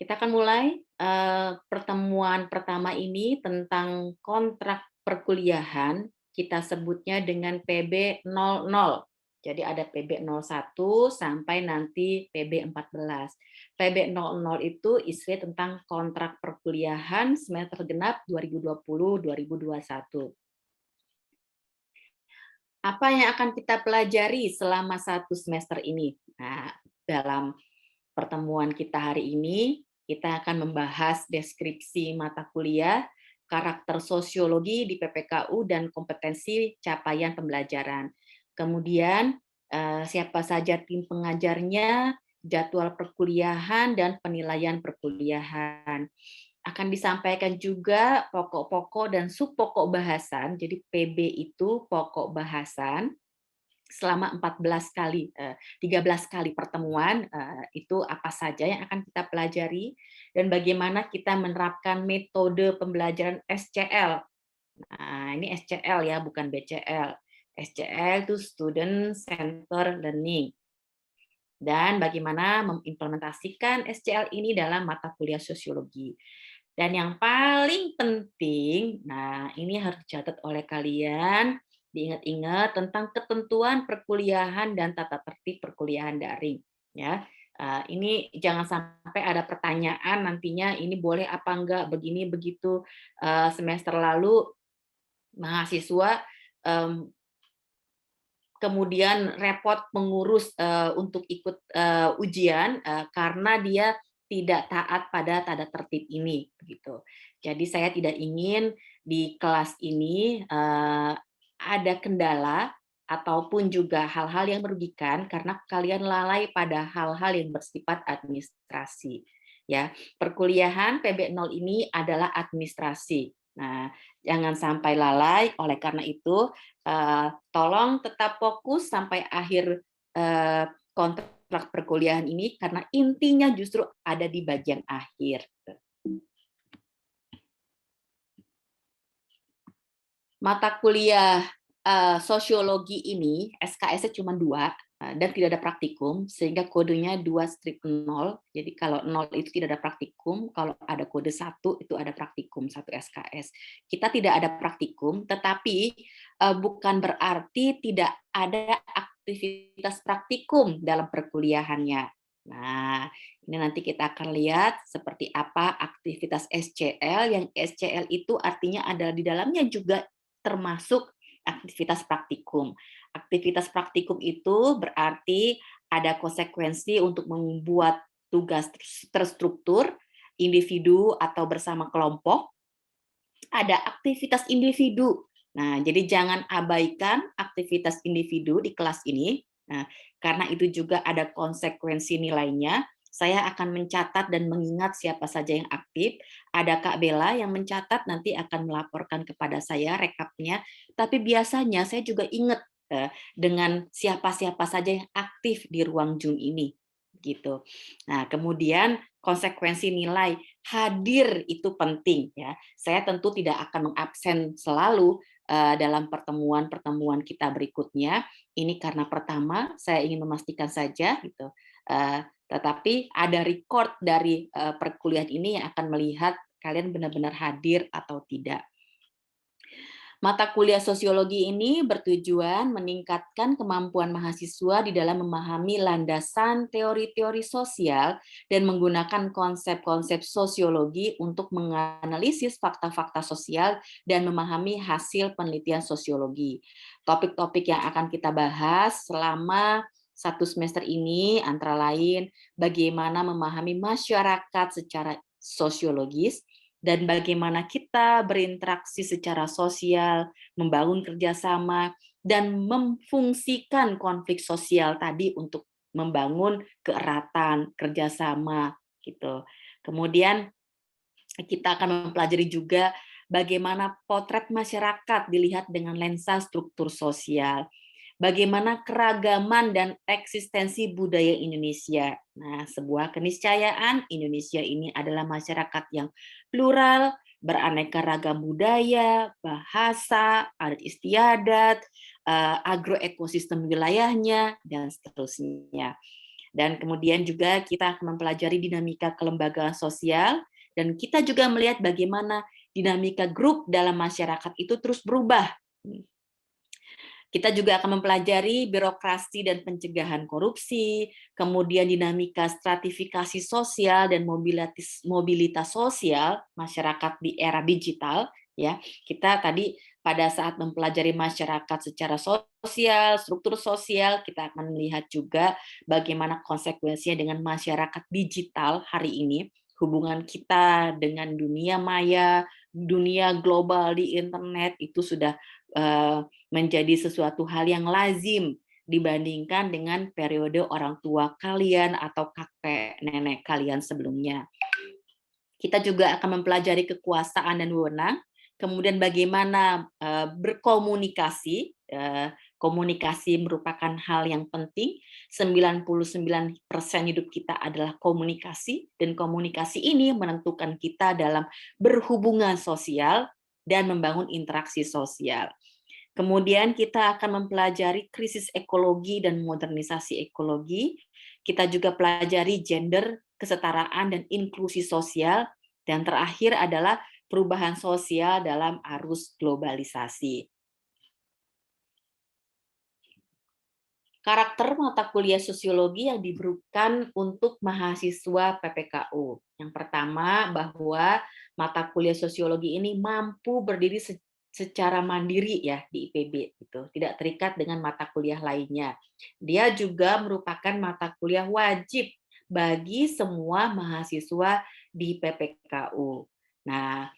Kita akan mulai pertemuan pertama ini tentang kontrak perkuliahan. Kita sebutnya dengan PB00. Jadi ada PB01 sampai nanti PB14. PB00 itu isi tentang kontrak perkuliahan semester genap 2020-2021. Apa yang akan kita pelajari selama satu semester ini? Nah, dalam pertemuan kita hari ini, kita akan membahas deskripsi mata kuliah, karakter sosiologi di PPKU, dan kompetensi capaian pembelajaran. Kemudian, siapa saja tim pengajarnya, jadwal perkuliahan, dan penilaian perkuliahan. Akan disampaikan juga pokok-pokok dan subpokok bahasan. Jadi PB itu pokok bahasan, selama 13 kali pertemuan, itu apa saja yang akan kita pelajari dan bagaimana kita menerapkan metode pembelajaran SCL. Nah, ini SCL ya, bukan BCL. SCL itu Student Center Learning. Dan bagaimana mengimplementasikan SCL ini dalam mata kuliah sosiologi. Dan yang paling penting, nah ini harus dicatat oleh kalian, diingat-ingat tentang ketentuan perkuliahan dan tata tertib perkuliahan daring. Ya, ini jangan sampai ada pertanyaan nantinya ini boleh apa enggak, begini begitu. Semester lalu mahasiswa kemudian repot mengurus untuk ikut ujian karena dia tidak taat pada tata tertib ini, begitu. Jadi saya tidak ingin di kelas ini ada kendala ataupun juga hal-hal yang merugikan karena kalian lalai pada hal-hal yang bersifat administrasi. Ya, perkuliahan PB0 ini adalah administrasi. Nah, jangan sampai lalai. Oleh karena itu, tolong tetap fokus sampai akhir kontrak perkuliahan ini karena intinya justru ada di bagian akhir. Mata kuliah sosiologi ini SKS-nya cuma 2 dan tidak ada praktikum sehingga kodenya 2-0. Jadi kalau 0 itu tidak ada praktikum, kalau ada kode 1 itu ada praktikum 1 SKS. Kita tidak ada praktikum, tetapi bukan berarti tidak ada aktivitas praktikum dalam perkuliahannya. Nah, ini nanti kita akan lihat seperti apa aktivitas SCL, yang SCL itu artinya adalah di dalamnya juga termasuk aktivitas praktikum. Aktivitas praktikum itu berarti ada konsekuensi untuk membuat tugas terstruktur, individu atau bersama kelompok. Ada aktivitas individu. Nah, jadi jangan abaikan aktivitas individu di kelas ini. Nah, karena itu juga ada konsekuensi nilainya. Saya akan mencatat dan mengingat siapa saja yang aktif. Ada Kak Bella yang mencatat, nanti akan melaporkan kepada saya rekapnya. Tapi biasanya saya juga ingat dengan siapa-siapa saja yang aktif di ruang Zoom ini. Gitu. Nah, kemudian konsekuensi nilai hadir itu penting ya. Saya tentu tidak akan mengabsen selalu dalam pertemuan-pertemuan kita berikutnya. Ini karena pertama saya ingin memastikan saja gitu. Tetapi ada record dari perkuliahan ini yang akan melihat kalian benar-benar hadir atau tidak. Mata kuliah sosiologi ini bertujuan meningkatkan kemampuan mahasiswa di dalam memahami landasan teori-teori sosial dan menggunakan konsep-konsep sosiologi untuk menganalisis fakta-fakta sosial dan memahami hasil penelitian sosiologi. Topik-topik yang akan kita bahas selama satu semester ini antara lain bagaimana memahami masyarakat secara sosiologis, dan bagaimana kita berinteraksi secara sosial, membangun kerjasama, dan memfungsikan konflik sosial tadi untuk membangun keeratan, kerjasama, gitu. Kemudian kita akan mempelajari juga bagaimana potret masyarakat dilihat dengan lensa struktur sosial. Bagaimana keragaman dan eksistensi budaya Indonesia. Nah, sebuah keniscayaan Indonesia ini adalah masyarakat yang plural, beraneka ragam budaya, bahasa, adat istiadat, agroekosistem wilayahnya, dan seterusnya. Dan kemudian juga kita akan mempelajari dinamika kelembagaan sosial, dan kita juga melihat bagaimana dinamika grup dalam masyarakat itu terus berubah. Kita juga akan mempelajari birokrasi dan pencegahan korupsi, kemudian dinamika stratifikasi sosial dan mobilitas sosial masyarakat di era digital. Ya, kita tadi pada saat mempelajari masyarakat secara sosial, struktur sosial, kita akan melihat juga bagaimana konsekuensinya dengan masyarakat digital hari ini, hubungan kita dengan dunia maya, dunia global di internet itu sudah menjadi sesuatu hal yang lazim dibandingkan dengan periode orang tua kalian atau kakek nenek kalian sebelumnya. Kita juga akan mempelajari kekuasaan dan wewenang, kemudian bagaimana berkomunikasi. Komunikasi merupakan hal yang penting. 99% hidup kita adalah komunikasi, dan komunikasi ini menentukan kita dalam berhubungan sosial dan membangun interaksi sosial. Kemudian kita akan mempelajari krisis ekologi dan modernisasi ekologi. Kita juga pelajari gender, kesetaraan, dan inklusi sosial. Dan terakhir adalah perubahan sosial dalam arus globalisasi. Karakter mata kuliah sosiologi yang diberikan untuk mahasiswa PPKU. Yang pertama, bahwa mata kuliah sosiologi ini mampu berdiri secara mandiri ya di IPB, gitu, tidak terikat dengan mata kuliah lainnya. Dia juga merupakan mata kuliah wajib bagi semua mahasiswa di PPKU. Nah,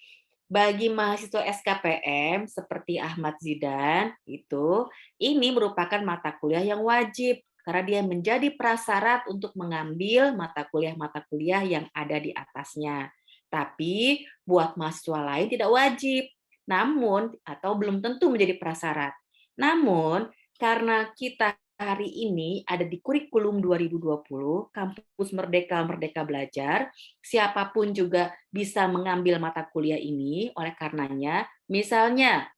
bagi mahasiswa SKPM seperti Ahmad Zidan ini merupakan mata kuliah yang wajib karena dia menjadi prasyarat untuk mengambil mata kuliah yang ada di atasnya. Tapi buat mahasiswa lain tidak wajib. Namun atau belum tentu menjadi prasyarat. Namun karena kita hari ini ada di kurikulum 2020, Kampus Merdeka Merdeka Belajar, siapapun juga bisa mengambil mata kuliah ini. Oleh karenanya, misalnya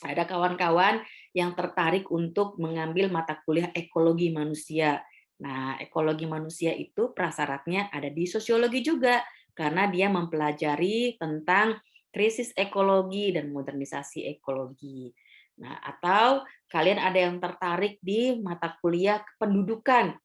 ada kawan-kawan yang tertarik untuk mengambil mata kuliah ekologi manusia. Nah, ekologi manusia itu prasyaratnya ada di sosiologi juga, karena dia mempelajari tentang krisis ekologi dan modernisasi ekologi. Nah, atau kalian ada yang tertarik di mata kuliah kependudukan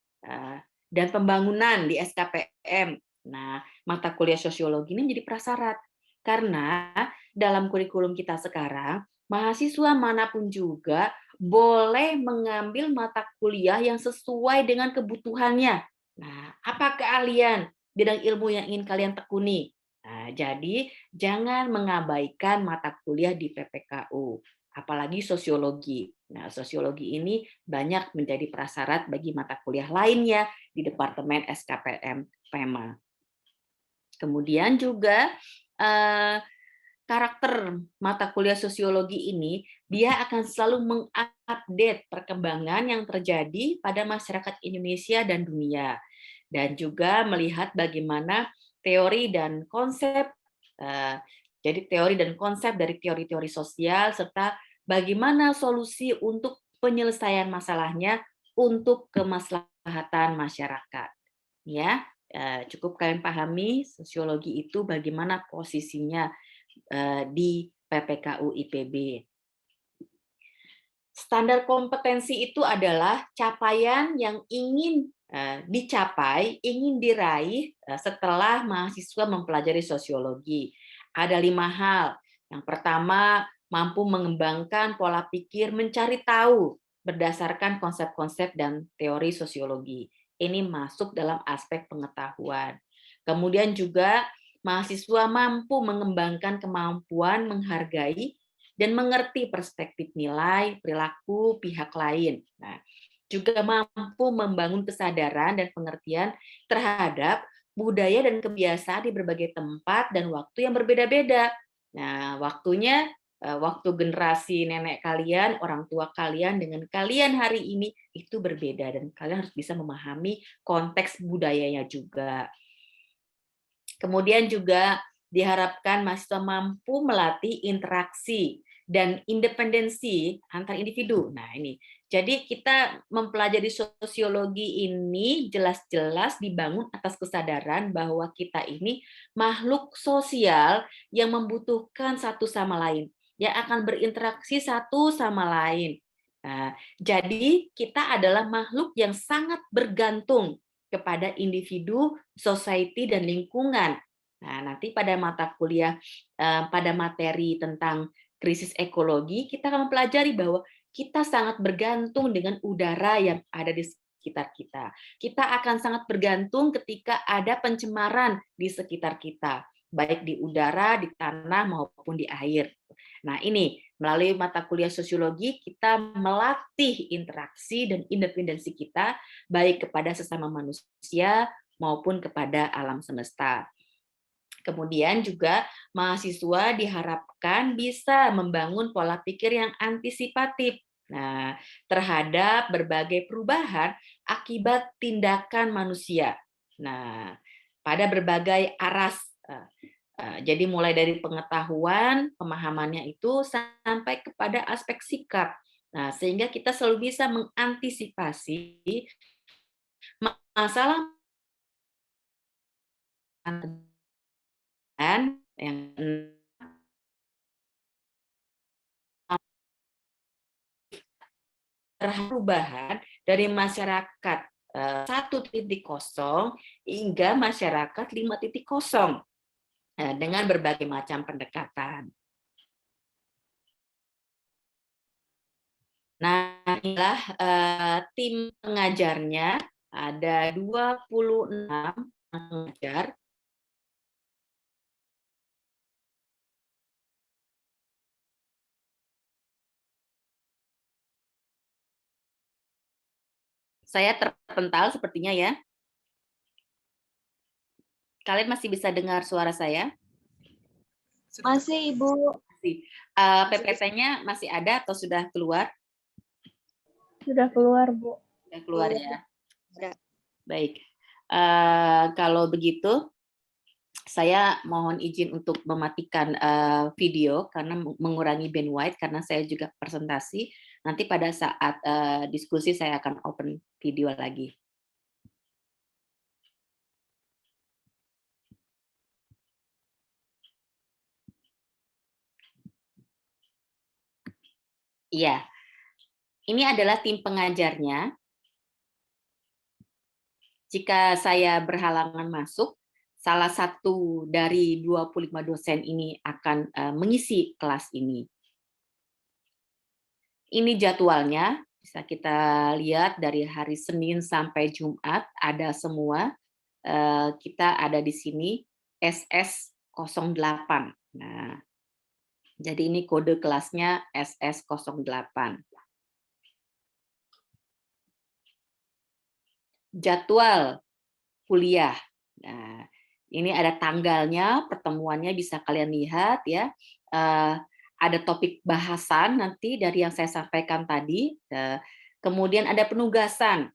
dan pembangunan di SKPM. Nah, mata kuliah sosiologi ini menjadi prasyarat. Karena dalam kurikulum kita sekarang, mahasiswa manapun juga boleh mengambil mata kuliah yang sesuai dengan kebutuhannya. Nah, apa keahlian bidang ilmu yang ingin kalian tekuni? Nah, jadi jangan mengabaikan mata kuliah di PPKU, apalagi sosiologi. Nah, sosiologi ini banyak menjadi prasyarat bagi mata kuliah lainnya di Departemen SKPM PEMA. Kemudian juga karakter mata kuliah sosiologi ini, dia akan selalu mengupdate perkembangan yang terjadi pada masyarakat Indonesia dan dunia. Dan juga melihat bagaimana teori dan konsep, jadi teori dan konsep dari teori-teori sosial, serta bagaimana solusi untuk penyelesaian masalahnya untuk kemaslahatan masyarakat. Ya, cukup kalian pahami sosiologi itu bagaimana posisinya di PPKU IPB. Standar kompetensi itu adalah capaian yang ingin dicapai, ingin diraih setelah mahasiswa mempelajari sosiologi. Ada 5 hal. Yang pertama, mampu mengembangkan pola pikir mencari tahu berdasarkan konsep-konsep dan teori sosiologi. Ini masuk dalam aspek pengetahuan. Kemudian juga mahasiswa mampu mengembangkan kemampuan menghargai dan mengerti perspektif nilai, perilaku pihak lain. Nah, juga mampu membangun kesadaran dan pengertian terhadap budaya dan kebiasaan di berbagai tempat dan waktu yang berbeda-beda. Nah, waktu generasi nenek kalian, orang tua kalian dengan kalian hari ini itu berbeda, dan kalian harus bisa memahami konteks budayanya juga. Kemudian juga diharapkan mahasiswa mampu melatih interaksi dan independensi antar individu. Nah, ini. Jadi kita mempelajari sosiologi ini jelas-jelas dibangun atas kesadaran bahwa kita ini makhluk sosial yang membutuhkan satu sama lain, yang akan berinteraksi satu sama lain. Nah, jadi kita adalah makhluk yang sangat bergantung kepada individu, society, dan lingkungan. Nah, nanti pada mata kuliah, pada materi tentang krisis ekologi, kita akan mempelajari bahwa kita sangat bergantung dengan udara yang ada di sekitar kita. Kita akan sangat bergantung ketika ada pencemaran di sekitar kita, baik di udara, di tanah, maupun di air. Nah, ini melalui mata kuliah sosiologi kita melatih interaksi dan independensi kita baik kepada sesama manusia maupun kepada alam semesta. Kemudian juga mahasiswa diharapkan bisa membangun pola pikir yang antisipatif. Nah, terhadap berbagai perubahan akibat tindakan manusia. Nah, pada berbagai aras. Jadi mulai dari pengetahuan, pemahamannya itu sampai kepada aspek sikap. Nah, sehingga kita selalu bisa mengantisipasi masalah yang perubahan dari masyarakat 1.0 hingga masyarakat 5.0 dengan berbagai macam pendekatan. Nah, inilah tim pengajarnya, ada 26 pengajar. Saya terpental sepertinya ya. Kalian masih bisa dengar suara saya? Masih, Ibu. PPT-nya masih ada atau sudah keluar? Sudah keluar, Bu. Sudah keluar ya. Sudah. Baik. Kalau begitu, saya mohon izin untuk mematikan video karena mengurangi bandwidth karena saya juga presentasi. Nanti pada saat diskusi saya akan open video lagi. Iya, ini adalah tim pengajarnya. Jika saya berhalangan masuk, salah satu dari 25 dosen ini akan mengisi kelas ini. Ini jadwalnya, bisa kita lihat dari hari Senin sampai Jumat, ada semua. Kita ada di sini, SS08. Nah, jadi ini kode kelasnya SS08. Jadwal kuliah. Nah, ini ada tanggalnya, pertemuannya bisa kalian lihat ya. Ada topik bahasan nanti dari yang saya sampaikan tadi. Kemudian ada penugasan.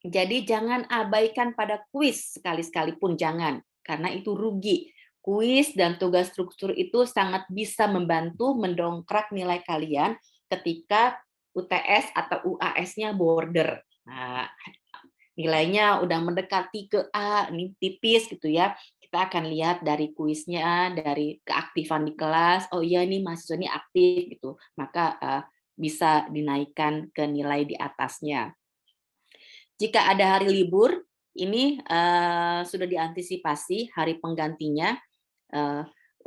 Jadi jangan abaikan pada kuis sekali-sekali pun jangan, karena itu rugi. Kuis dan tugas struktur itu sangat bisa membantu mendongkrak nilai kalian ketika UTS atau UAS-nya border. Nah, nilainya udah mendekati ke A, ini tipis gitu ya. Kita akan lihat dari kuisnya, dari keaktifan di kelas. Oh iya, ini mahasiswa ini aktif gitu. Maka bisa dinaikkan ke nilai di atasnya. Jika ada hari libur, ini sudah diantisipasi hari penggantinya.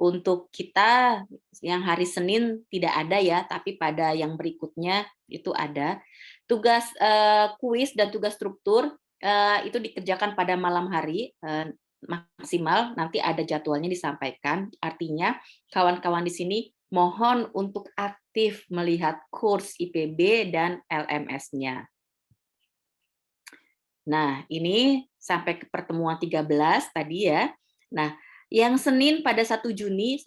Untuk kita yang hari Senin tidak ada ya, tapi pada yang berikutnya itu ada. Tugas kuis dan tugas struktur itu dikerjakan pada malam hari maksimal, nanti ada jadwalnya disampaikan. Artinya kawan-kawan di sini mohon untuk aktif melihat kurs IPB dan LMS-nya. Nah, ini sampai ke pertemuan 13 tadi ya. Nah, yang Senin pada 1 Juni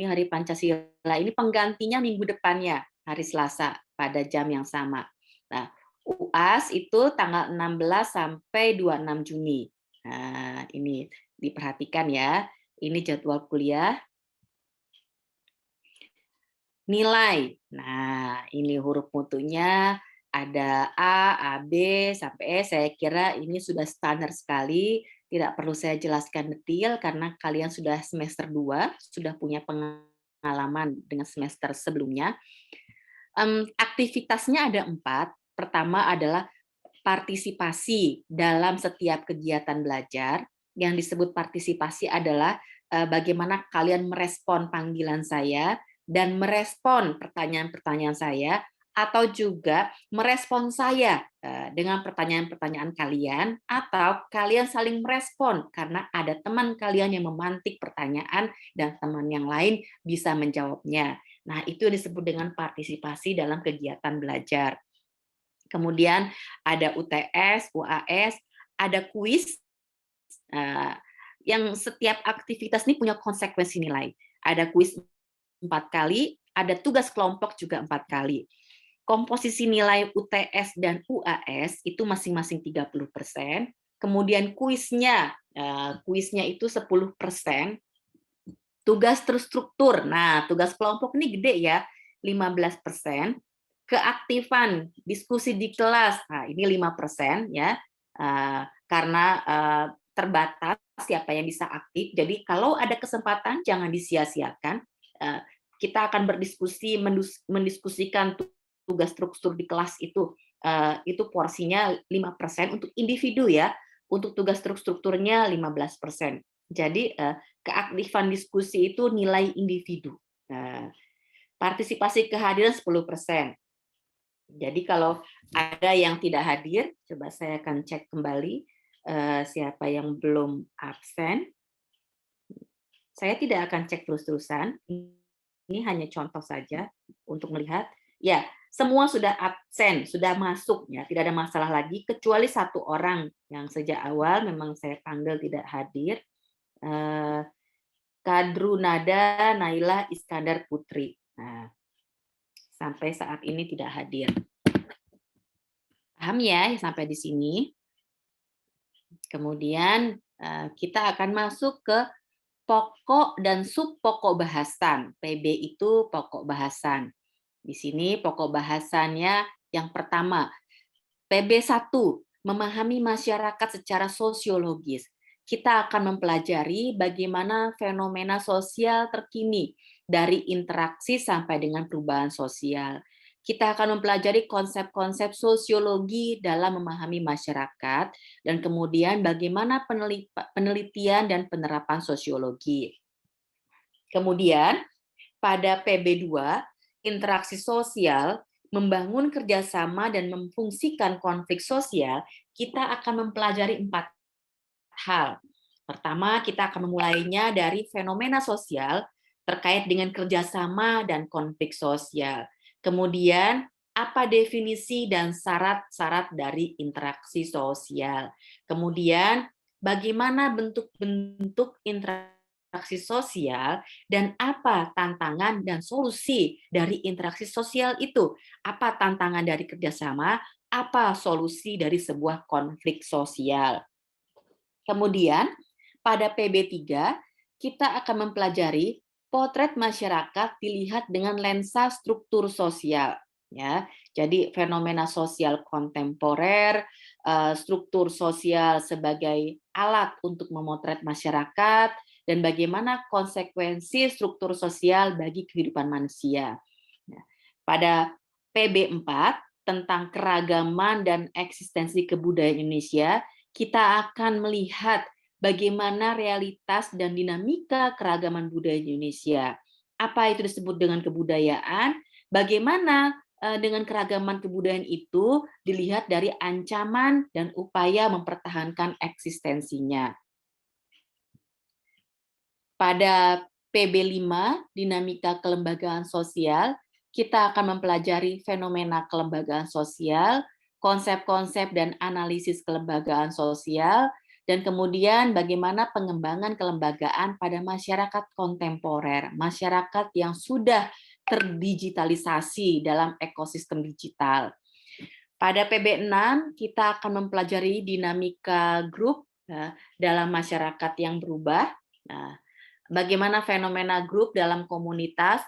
hari Pancasila ini penggantinya minggu depannya, hari Selasa pada jam yang sama. Nah, UAS itu tanggal 16 sampai 26 Juni. Nah, ini diperhatikan ya. Ini jadwal kuliah. nilai. Nah, ini huruf mutunya ada A, B, sampai E. Saya kira ini sudah standar sekali, tidak perlu saya jelaskan detail karena kalian sudah semester 2, sudah punya pengalaman dengan semester sebelumnya. Aktivitasnya ada 4. Pertama adalah partisipasi dalam setiap kegiatan belajar. Yang disebut partisipasi adalah bagaimana kalian merespon panggilan saya dan merespon pertanyaan-pertanyaan saya, atau juga merespon saya dengan pertanyaan-pertanyaan kalian, atau kalian saling merespon karena ada teman kalian yang memantik pertanyaan dan teman yang lain bisa menjawabnya. Nah, itu disebut dengan partisipasi dalam kegiatan belajar. Kemudian ada UTS, UAS, ada kuis, yang setiap aktivitas ini punya konsekuensi nilai. Ada kuis 4 kali, ada tugas kelompok juga 4 kali. Komposisi nilai UTS dan UAS itu masing-masing 30%, kemudian kuisnya itu 10%, tugas terstruktur. Nah, tugas kelompok ini gede ya, 15%. Keaktifan diskusi di kelas, nah ini 5% ya, karena terbatas siapa yang bisa aktif. Jadi kalau ada kesempatan jangan disia-siakan. Kita akan berdiskusi, mendiskusikan tugas struktur di kelas itu porsinya 5% untuk individu ya. Untuk tugas strukturnya 15%. Jadi keaktifan diskusi itu nilai individu. Partisipasi kehadiran 10%. Jadi kalau ada yang tidak hadir, coba saya akan cek kembali siapa yang belum absen. Saya tidak akan cek terus-terusan. Ini hanya contoh saja untuk melihat. Ya, semua sudah absen, sudah masuk ya, tidak ada masalah lagi kecuali 1 orang yang sejak awal memang saya panggil tidak hadir. Kadrunada Naila Iskandar Putri. Nah, sampai saat ini tidak hadir. Paham ya sampai di sini? Kemudian kita akan masuk ke pokok dan subpokok bahasan. PB itu pokok bahasan. Di sini pokok bahasannya yang pertama, PB1, memahami masyarakat secara sosiologis. Kita akan mempelajari bagaimana fenomena sosial terkini dari interaksi sampai dengan perubahan sosial. Kita akan mempelajari konsep-konsep sosiologi dalam memahami masyarakat dan kemudian bagaimana penelitian dan penerapan sosiologi. Kemudian pada PB2, interaksi sosial, membangun kerjasama dan memfungsikan konflik sosial, kita akan mempelajari 4 hal. Pertama, kita akan memulainya dari fenomena sosial terkait dengan kerjasama dan konflik sosial. Kemudian, apa definisi dan syarat-syarat dari interaksi sosial. Kemudian, bagaimana bentuk-bentuk interaksi sosial dan apa tantangan dan solusi dari interaksi sosial itu. Apa tantangan dari kerjasama, apa solusi dari sebuah konflik sosial. Kemudian, pada PB3, kita akan mempelajari potret masyarakat dilihat dengan lensa struktur sosial. Ya, jadi fenomena sosial kontemporer, struktur sosial sebagai alat untuk memotret masyarakat, dan bagaimana konsekuensi struktur sosial bagi kehidupan manusia. Pada PB4, tentang keragaman dan eksistensi kebudayaan Indonesia, kita akan melihat bagaimana realitas dan dinamika keragaman budaya Indonesia. Apa itu disebut dengan kebudayaan? Bagaimana dengan keragaman kebudayaan itu dilihat dari ancaman dan upaya mempertahankan eksistensinya. Pada PB5, dinamika kelembagaan sosial, kita akan mempelajari fenomena kelembagaan sosial, konsep-konsep dan analisis kelembagaan sosial, dan kemudian bagaimana pengembangan kelembagaan pada masyarakat kontemporer, masyarakat yang sudah terdigitalisasi dalam ekosistem digital. Pada PB6, kita akan mempelajari dinamika grup dalam masyarakat yang berubah, bagaimana fenomena grup dalam komunitas,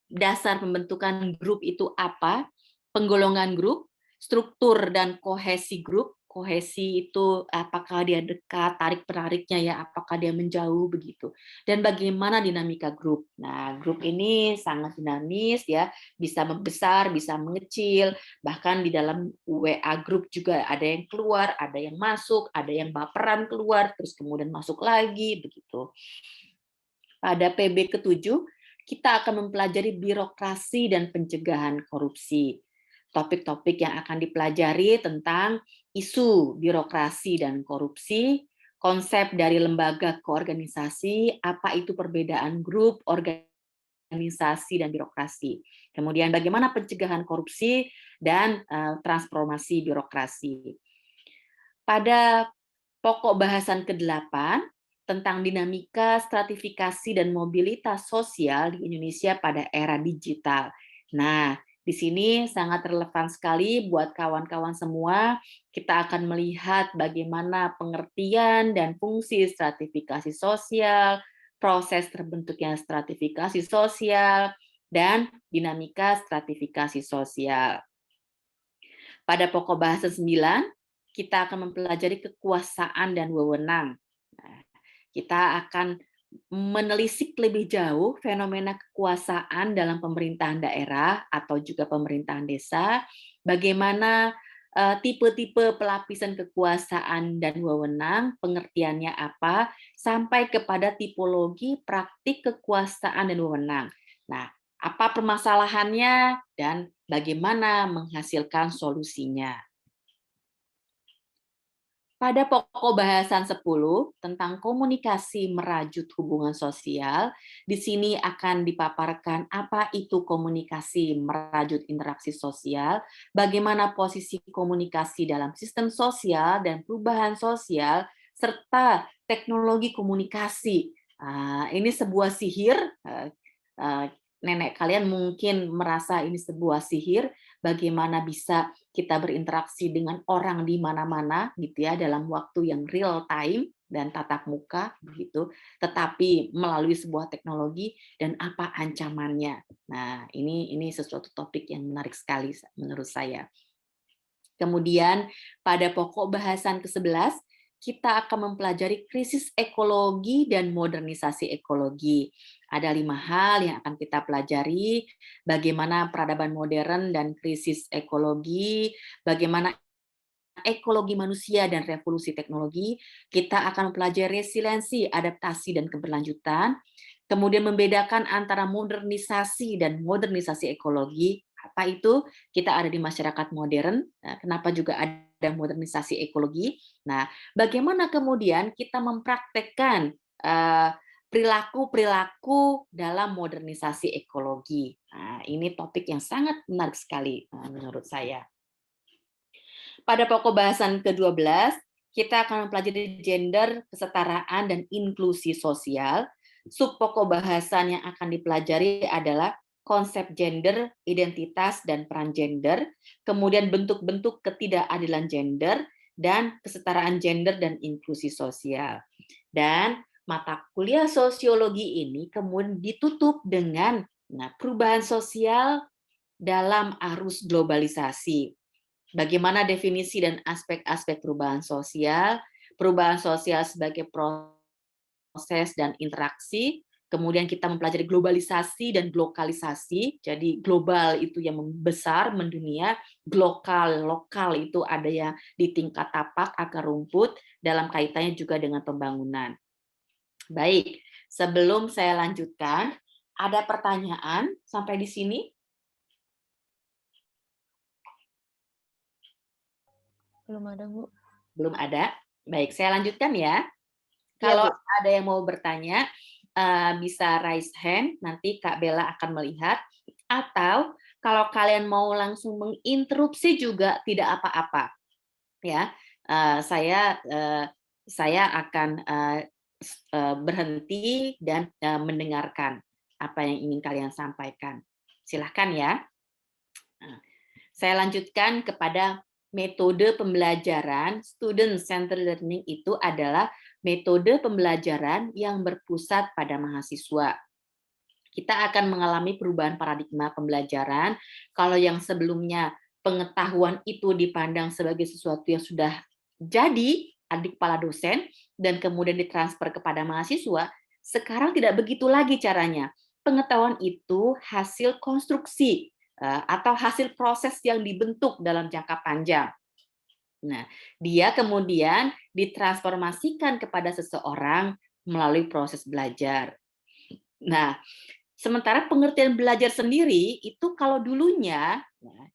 dasar pembentukan grup itu apa, penggolongan grup, struktur dan kohesi grup. Kohesi itu apakah dia dekat, tarik-penariknya ya, apakah dia menjauh begitu. Dan bagaimana dinamika grup. Nah, grup ini sangat dinamis ya, bisa membesar, bisa mengecil, bahkan di dalam WA grup juga ada yang keluar, ada yang masuk, ada yang baperan keluar, terus kemudian masuk lagi begitu. Pada PB ke-7, kita akan mempelajari birokrasi dan pencegahan korupsi. Topik-topik yang akan dipelajari tentang isu birokrasi dan korupsi, konsep dari lembaga ke organisasi, apa itu perbedaan grup, organisasi, dan birokrasi. Kemudian bagaimana pencegahan korupsi dan transformasi birokrasi. Pada pokok bahasan ke-8 tentang dinamika, stratifikasi, dan mobilitas sosial di Indonesia pada era digital. Nah, di sini sangat relevan sekali buat kawan-kawan semua. Kita akan melihat bagaimana pengertian dan fungsi stratifikasi sosial, proses terbentuknya stratifikasi sosial, dan dinamika stratifikasi sosial. Pada pokok bahasa 9, kita akan mempelajari kekuasaan dan wewenang. Nah, kita akan menelisik lebih jauh fenomena kekuasaan dalam pemerintahan daerah atau juga pemerintahan desa, bagaimana tipe-tipe pelapisan kekuasaan dan wewenang, pengertiannya apa, sampai kepada tipologi praktik kekuasaan dan wewenang. Nah, apa permasalahannya dan bagaimana menghasilkan solusinya. Pada pokok bahasan 10 tentang komunikasi merajut hubungan sosial, di sini akan dipaparkan apa itu komunikasi merajut interaksi sosial, bagaimana posisi komunikasi dalam sistem sosial dan perubahan sosial, serta teknologi komunikasi. Ini sebuah sihir, nenek kalian mungkin merasa ini sebuah sihir, bagaimana bisa kita berinteraksi dengan orang di mana-mana gitu ya dalam waktu yang real time dan tatap muka begitu, tetapi melalui sebuah teknologi dan apa ancamannya. Nah, ini sesuatu topik yang menarik sekali menurut saya. Kemudian pada pokok bahasan ke-11 kita akan mempelajari krisis ekologi dan modernisasi ekologi. Ada 5 hal yang akan kita pelajari, bagaimana peradaban modern dan krisis ekologi, bagaimana ekologi manusia dan revolusi teknologi, kita akan mempelajari resiliensi, adaptasi, dan keberlanjutan, kemudian membedakan antara modernisasi dan modernisasi ekologi. Apa itu? Kita ada di masyarakat modern, kenapa juga ada modernisasi ekologi? Nah, bagaimana kemudian kita mempraktekkan perilaku-perilaku dalam modernisasi ekologi? Nah, ini topik yang sangat menarik sekali menurut saya. Pada pokok bahasan ke-12, kita akan mempelajari gender, kesetaraan, dan inklusi sosial. Subpokok bahasan yang akan dipelajari adalah konsep gender, identitas, dan peran gender, kemudian bentuk-bentuk ketidakadilan gender, dan kesetaraan gender dan inklusi sosial. Dan mata kuliah sosiologi ini kemudian ditutup dengan perubahan sosial dalam arus globalisasi. Bagaimana definisi dan aspek-aspek perubahan sosial sebagai proses dan interaksi, kemudian kita mempelajari globalisasi dan lokalisasi, jadi global itu yang membesar, mendunia, lokal itu ada yang di tingkat tapak, akar rumput, dalam kaitannya juga dengan pembangunan. Baik, sebelum saya lanjutkan, ada pertanyaan sampai di sini? Belum ada, Bu. Belum ada. Baik, saya lanjutkan ya. Kalau ada yang mau bertanya, bisa raise hand, nanti Kak Bella akan melihat. Atau kalau kalian mau langsung menginterupsi juga tidak apa-apa. Ya, saya akan berhenti dan mendengarkan apa yang ingin kalian sampaikan. Silahkan ya. Saya lanjutkan kepada metode pembelajaran. Student-centered learning itu adalah metode pembelajaran yang berpusat pada mahasiswa. kita akan mengalami perubahan paradigma pembelajaran. Kalau yang sebelumnya pengetahuan itu dipandang sebagai sesuatu yang sudah jadi di kepala dosen dan kemudian ditransfer kepada mahasiswa, sekarang tidak begitu lagi caranya. Pengetahuan itu hasil konstruksi atau hasil proses yang dibentuk dalam jangka panjang. Nah, dia kemudian ditransformasikan kepada seseorang melalui proses belajar. Nah, sementara pengertian belajar sendiri itu kalau dulunya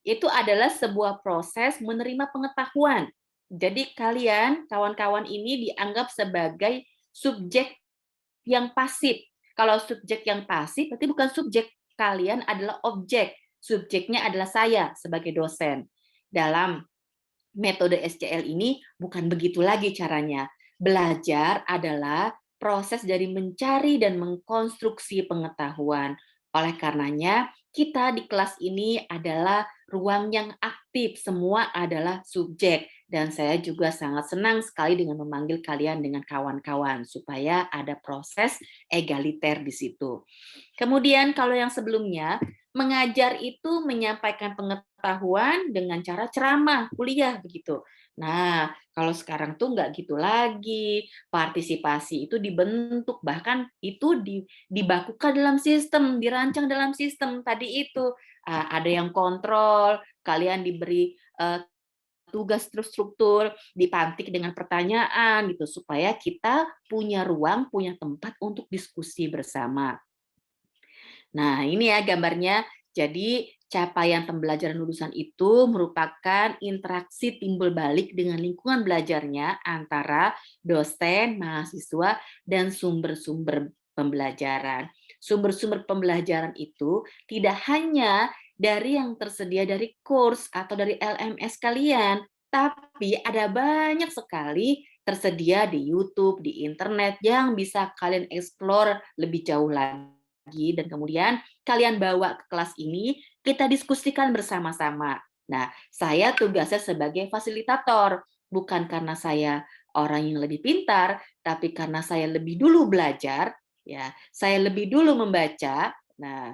itu adalah sebuah proses menerima pengetahuan. Jadi kalian, kawan-kawan ini dianggap sebagai subjek yang pasif. Kalau subjek yang pasif berarti bukan subjek, kalian adalah objek. Subjeknya adalah saya sebagai dosen. Dalam metode SCL ini bukan begitu lagi caranya. Belajar adalah proses dari mencari dan mengkonstruksi pengetahuan. Oleh karenanya, kita di kelas ini adalah ruang yang aktif, semua adalah subjek. Dan saya juga sangat senang sekali dengan memanggil kalian dengan kawan-kawan, supaya ada proses egaliter di situ. Kemudian kalau yang sebelumnya, mengajar itu menyampaikan pengetahuan dengan cara ceramah, kuliah begitu. Nah, kalau sekarang tuh nggak gitu lagi. Partisipasi itu dibentuk, bahkan itu dibakukan dalam sistem, dirancang dalam sistem. Tadi itu ada yang kontrol, kalian diberi tugas terstruktur, dipantik dengan pertanyaan gitu supaya kita punya ruang, punya tempat untuk diskusi bersama. Nah, ini ya gambarnya. Jadi, capaian pembelajaran lulusan itu merupakan interaksi timbul balik dengan lingkungan belajarnya antara dosen, mahasiswa, dan sumber-sumber pembelajaran. Sumber-sumber pembelajaran itu tidak hanya dari yang tersedia dari kurs atau dari LMS kalian, tapi ada banyak sekali tersedia di YouTube, di internet yang bisa kalian explore lebih jauh lagi. Dan kemudian kalian bawa ke kelas ini, kita diskusikan bersama-sama. Nah, saya tugasnya sebagai fasilitator, bukan karena saya orang yang lebih pintar, tapi karena saya lebih dulu belajar, ya, saya lebih dulu membaca. Nah,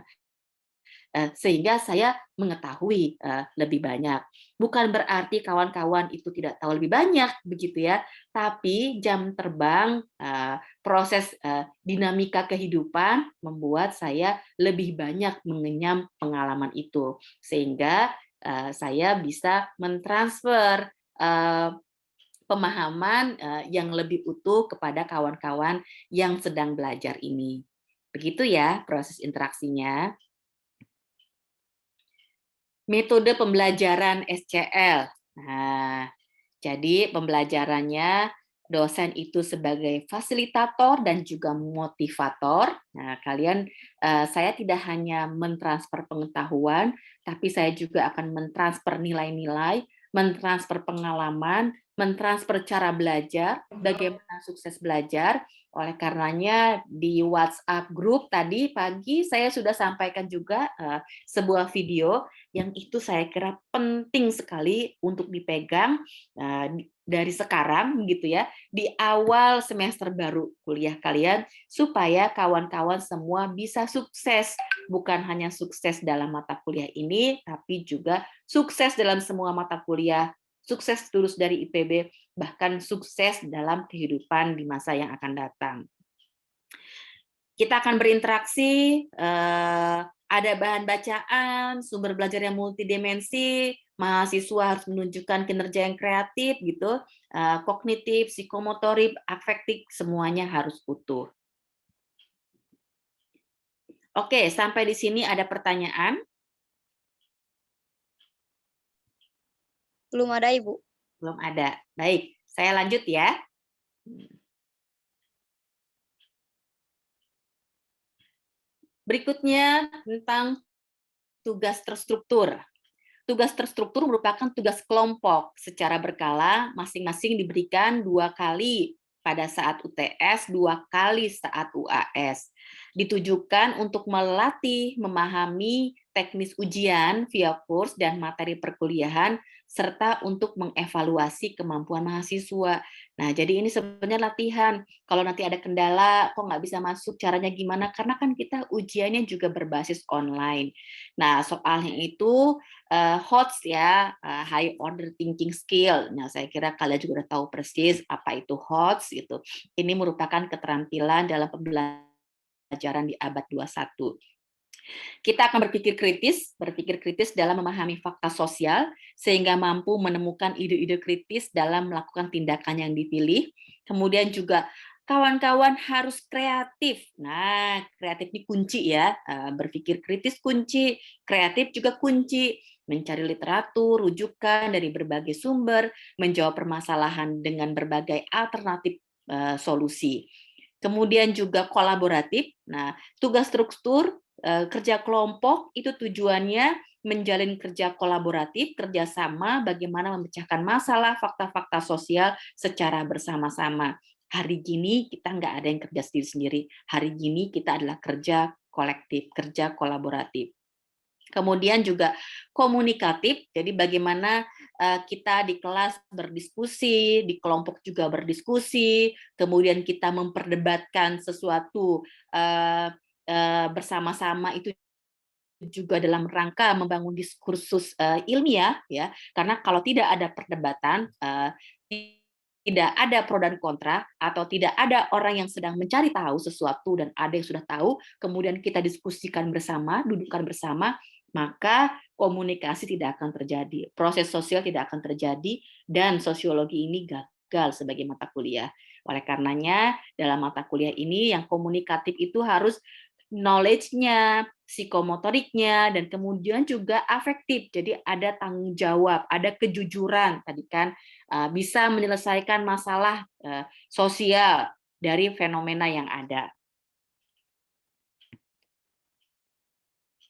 sehingga saya mengetahui lebih banyak. Bukan berarti kawan-kawan itu tidak tahu lebih banyak, begitu ya. Tapi jam terbang, proses dinamika kehidupan membuat saya lebih banyak mengenyam pengalaman itu, sehingga saya bisa mentransfer pemahaman yang lebih utuh kepada kawan-kawan yang sedang belajar ini. Begitu ya proses interaksinya. Metode pembelajaran SCL. Nah, jadi pembelajarannya dosen itu sebagai fasilitator dan juga motivator. Nah, saya tidak hanya mentransfer pengetahuan, tapi saya juga akan mentransfer nilai-nilai, mentransfer pengalaman, mentransfer cara belajar, bagaimana sukses belajar. Oleh karenanya di WhatsApp group tadi pagi saya sudah sampaikan juga sebuah video yang itu saya kira penting sekali untuk dipegang dari sekarang gitu ya, di awal semester baru kuliah kalian, supaya kawan-kawan semua bisa sukses, bukan hanya sukses dalam mata kuliah ini, tapi juga sukses dalam semua mata kuliah, sukses lulus dari IPB, bahkan sukses dalam kehidupan di masa yang akan datang. Kita akan berinteraksi, ada bahan bacaan, sumber belajar yang multidimensi, mahasiswa harus menunjukkan kinerja yang kreatif, gitu, kognitif, psikomotorik, afektif, semuanya harus utuh. Oke, sampai di sini ada pertanyaan? Belum ada, Ibu. Belum ada. Baik, saya lanjut ya. Berikutnya tentang tugas terstruktur. Tugas terstruktur merupakan tugas kelompok secara berkala, masing-masing diberikan 2 kali pada saat UTS, 2 kali saat UAS. ditujukan untuk melatih, memahami teknis ujian via kurs dan materi perkuliahan, serta untuk mengevaluasi kemampuan mahasiswa. Nah, jadi ini sebenarnya latihan. Kalau nanti ada kendala, kok nggak bisa masuk, caranya gimana? Karena kan kita ujiannya juga berbasis online. Nah, soalnya itu HOTS ya, High Order Thinking Skill. Nah, saya kira kalian juga udah tahu persis apa itu HOTS gitu. Ini merupakan keterampilan dalam pembelajaran di abad 21. Kita akan berpikir kritis dalam memahami fakta sosial, sehingga mampu menemukan ide-ide kritis dalam melakukan tindakan yang dipilih. Kemudian juga kawan-kawan harus kreatif. Nah, kreatif ini kunci ya. Berpikir kritis kunci, kreatif juga kunci. Mencari literatur, rujukan dari berbagai sumber, menjawab permasalahan dengan berbagai alternatif solusi. Kemudian juga kolaboratif. Nah, tugas struktur kerja kelompok itu tujuannya menjalin kerja kolaboratif, kerjasama, bagaimana memecahkan masalah, fakta-fakta sosial secara bersama-sama. Hari gini kita nggak ada yang kerja sendiri-sendiri. Hari gini kita adalah kerja kolektif, kerja kolaboratif. Kemudian juga komunikatif, jadi bagaimana kita di kelas berdiskusi, di kelompok juga berdiskusi, kemudian kita memperdebatkan sesuatu bersama-sama itu juga dalam rangka membangun diskursus ilmiah ya, karena kalau tidak ada perdebatan, tidak ada pro dan kontra, atau tidak ada orang yang sedang mencari tahu sesuatu dan ada yang sudah tahu, kemudian kita diskusikan bersama, dudukkan bersama, maka komunikasi tidak akan terjadi, proses sosial tidak akan terjadi, dan sosiologi ini gagal sebagai mata kuliah. Oleh karenanya, dalam mata kuliah ini yang komunikatif itu harus knowledge-nya, psikomotoriknya, dan kemudian juga afektif. Jadi ada tanggung jawab, ada kejujuran, tadi kan bisa menyelesaikan masalah sosial dari fenomena yang ada.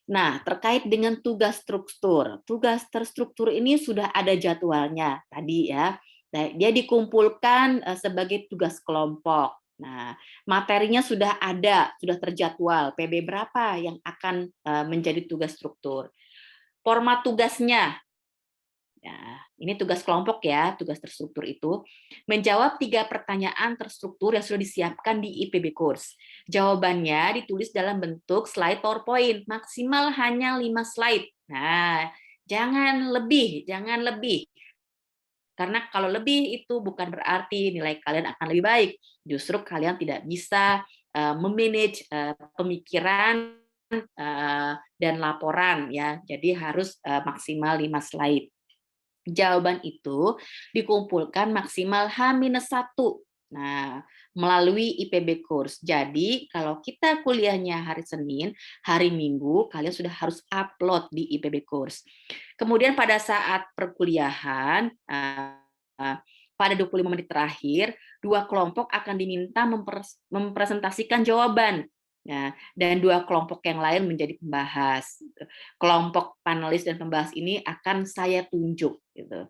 Nah, terkait dengan tugas terstruktur ini sudah ada jadwalnya tadi ya. Nah, dia dikumpulkan sebagai tugas kelompok. Nah, materinya sudah ada, sudah terjadwal. PB berapa yang akan menjadi tugas struktur. Format tugasnya, ya, ini tugas kelompok ya, tugas terstruktur itu menjawab 3 pertanyaan terstruktur yang sudah disiapkan di IPB Course. Jawabannya ditulis dalam bentuk slide PowerPoint, maksimal hanya 5 slide. Nah, jangan lebih. Karena kalau lebih itu bukan berarti nilai kalian akan lebih baik. Justru kalian tidak bisa memanage pemikiran dan laporan ya. Jadi harus maksimal 5 slide. Jawaban itu dikumpulkan maksimal H-1. Nah, melalui IPB Course. Jadi, kalau kita kuliahnya hari Senin, hari Minggu, kalian sudah harus upload di IPB Course. Kemudian pada saat perkuliahan, pada 25 menit terakhir, 2 kelompok akan diminta mempresentasikan jawaban. Nah, dan 2 kelompok yang lain menjadi pembahas. Kelompok panelis dan pembahas ini akan saya tunjuk. Gitu.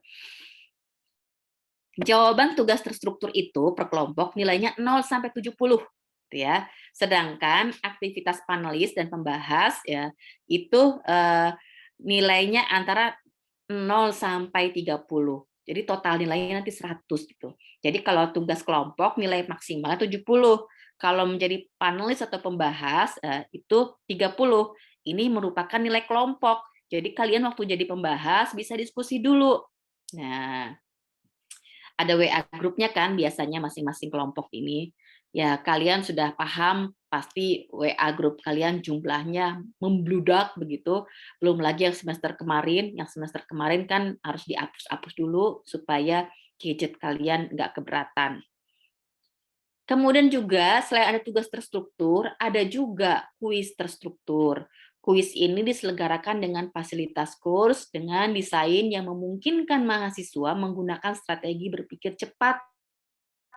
Jawaban tugas terstruktur itu per kelompok nilainya 0 sampai 70. Ya. Sedangkan aktivitas panelis dan pembahas ya itu nilainya antara 0 sampai 30. Jadi total nilainya nanti 100 gitu. Jadi kalau tugas kelompok nilai maksimalnya 70. Kalau menjadi panelis atau pembahas itu 30. Ini merupakan nilai kelompok. Jadi kalian waktu jadi pembahas bisa diskusi dulu. Nah, ada WA grupnya kan biasanya masing-masing kelompok ini. Ya, kalian sudah paham pasti WA grup kalian jumlahnya membludak begitu. Belum lagi yang semester kemarin kan harus dihapus-hapus dulu supaya gadget kalian nggak keberatan. Kemudian juga selain ada tugas terstruktur, ada juga kuis terstruktur. Kuis ini diselenggarakan dengan fasilitas kurs dengan desain yang memungkinkan mahasiswa menggunakan strategi berpikir cepat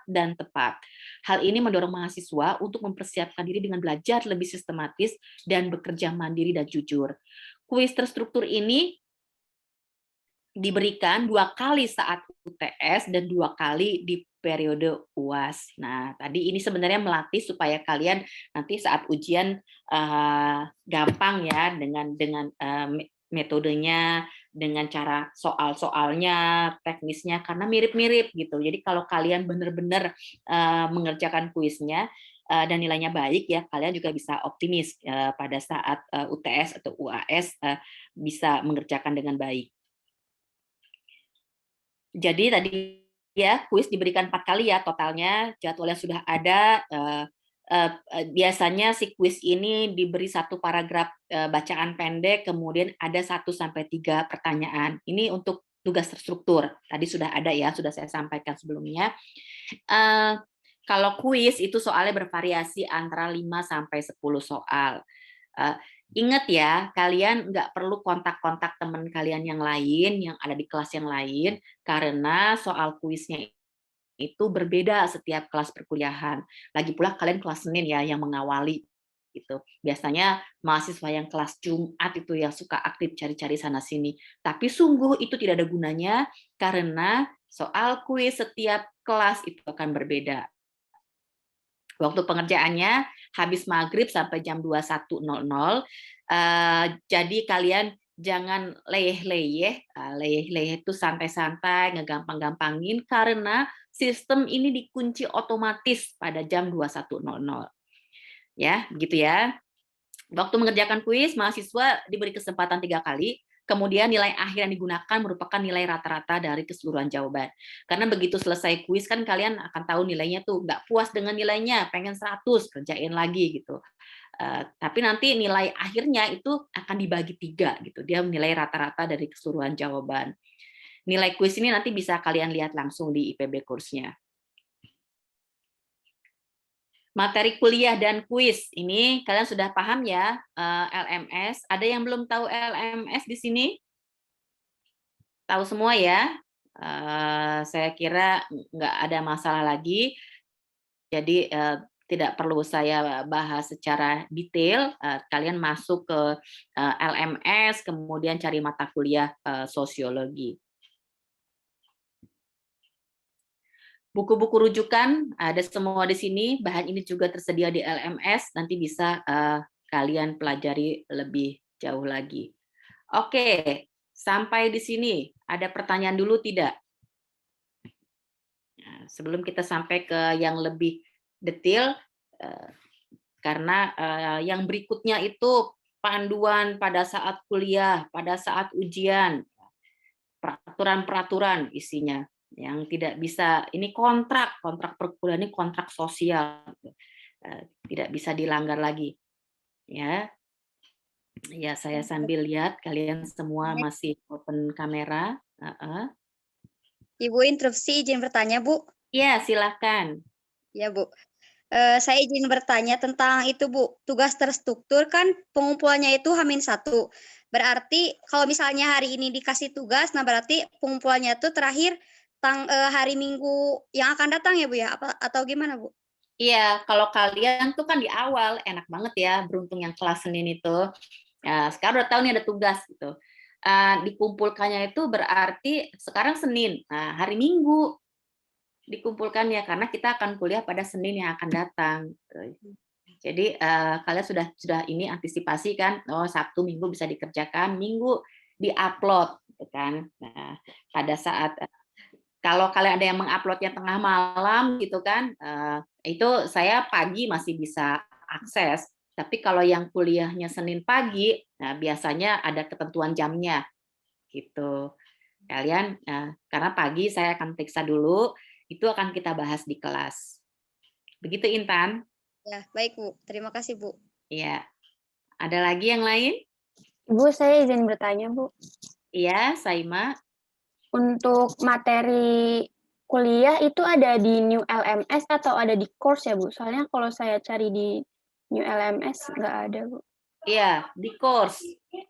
dan tepat. Hal ini mendorong mahasiswa untuk mempersiapkan diri dengan belajar lebih sistematis dan bekerja mandiri dan jujur. Kuis terstruktur ini diberikan 2 kali saat UTS dan 2 kali di periode UAS. Nah, tadi ini sebenarnya melatih supaya kalian nanti saat ujian gampang ya dengan metodenya, dengan cara soal-soalnya, teknisnya karena mirip-mirip gitu. Jadi kalau kalian benar-benar mengerjakan kuisnya dan nilainya baik ya, kalian juga bisa optimis pada saat UTS atau UAS bisa mengerjakan dengan baik. Jadi tadi ya kuis diberikan 4 kali ya totalnya, jadwalnya sudah ada. Biasanya si kuis ini diberi 1 paragraf bacaan pendek, kemudian ada 1-3 pertanyaan. Ini untuk tugas terstruktur. Tadi sudah ada ya, sudah saya sampaikan sebelumnya. Kalau kuis itu soalnya bervariasi antara 5-10 soal. Ingat ya, kalian nggak perlu kontak-kontak teman kalian yang lain, yang ada di kelas yang lain, karena soal kuisnya itu berbeda setiap kelas perkuliahan. Lagi pula kalian kelas Senin ya, yang mengawali gitu. Biasanya mahasiswa yang kelas Jumat itu yang suka aktif cari-cari sana-sini. Tapi sungguh itu tidak ada gunanya, karena soal kuis setiap kelas itu akan berbeda. Waktu pengerjaannya habis maghrib sampai jam 21.00. Jadi kalian jangan leyeh-leyeh. Leyeh-leyeh itu santai-santai, ngegampang-gampangin karena sistem ini dikunci otomatis pada jam 21.00. Ya, begitu ya. Waktu mengerjakan kuis, mahasiswa diberi kesempatan 3 kali. Kemudian nilai akhir yang digunakan merupakan nilai rata-rata dari keseluruhan jawaban. Karena begitu selesai kuis kan kalian akan tahu nilainya tuh nggak puas dengan nilainya, pengen 100, kerjain lagi gitu. Tapi nanti nilai akhirnya itu akan dibagi 3 gitu. Dia nilai rata-rata dari keseluruhan jawaban. Nilai kuis ini nanti bisa kalian lihat langsung di IPB kursnya. Materi kuliah dan kuis ini kalian sudah paham ya, LMS. Ada yang belum tahu LMS di sini? Tahu semua ya? Saya kira nggak ada masalah lagi. Jadi tidak perlu saya bahas secara detail. Kalian masuk ke LMS, kemudian cari mata kuliah sosiologi. Buku-buku rujukan ada semua di sini. Bahan ini juga tersedia di LMS. Nanti bisa kalian pelajari lebih jauh lagi. Oke, sampai di sini. Ada pertanyaan dulu tidak? Nah, sebelum kita sampai ke yang lebih detail, karena yang berikutnya itu panduan pada saat kuliah, pada saat ujian, peraturan-peraturan isinya yang tidak bisa, ini kontrak perkuliahan, ini kontrak sosial, tidak bisa dilanggar lagi ya. Ya, saya sambil lihat kalian semua masih open kamera. Ibu interupsi, izin bertanya Bu. Iya, silakan. Ya Bu, saya izin bertanya tentang itu Bu, tugas terstruktur kan pengumpulannya itu H-1. Berarti kalau misalnya hari ini dikasih tugas, nah berarti pengumpulannya itu terakhir hari Minggu yang akan datang ya Bu ya? Atau gimana Bu? Iya, kalau kalian tuh kan di awal enak banget ya, beruntung yang kelas Senin itu. Sekarang udah tahu nih ada tugas gitu. Dikumpulkannya itu berarti sekarang Senin. Nah, hari Minggu dikumpulkannya karena kita akan kuliah pada Senin yang akan datang. Jadi kalian sudah ini antisipasi kan, oh Sabtu Minggu bisa dikerjakan, Minggu diupload gitu kan. Nah, pada saat kalau kalian ada yang menguploadnya tengah malam gitu kan, itu saya pagi masih bisa akses. Tapi kalau yang kuliahnya Senin pagi, nah biasanya ada ketentuan jamnya gitu. Kalian karena pagi saya akan periksa dulu, itu akan kita bahas di kelas. Begitu Intan? Ya, baik Bu. Terima kasih Bu. Iya. Ada lagi yang lain? Bu, saya izin bertanya, Bu. Iya, Saima. Untuk materi kuliah itu ada di New LMS atau ada di course ya, Bu? Soalnya kalau saya cari di New LMS nggak ada, Bu. Iya, di course.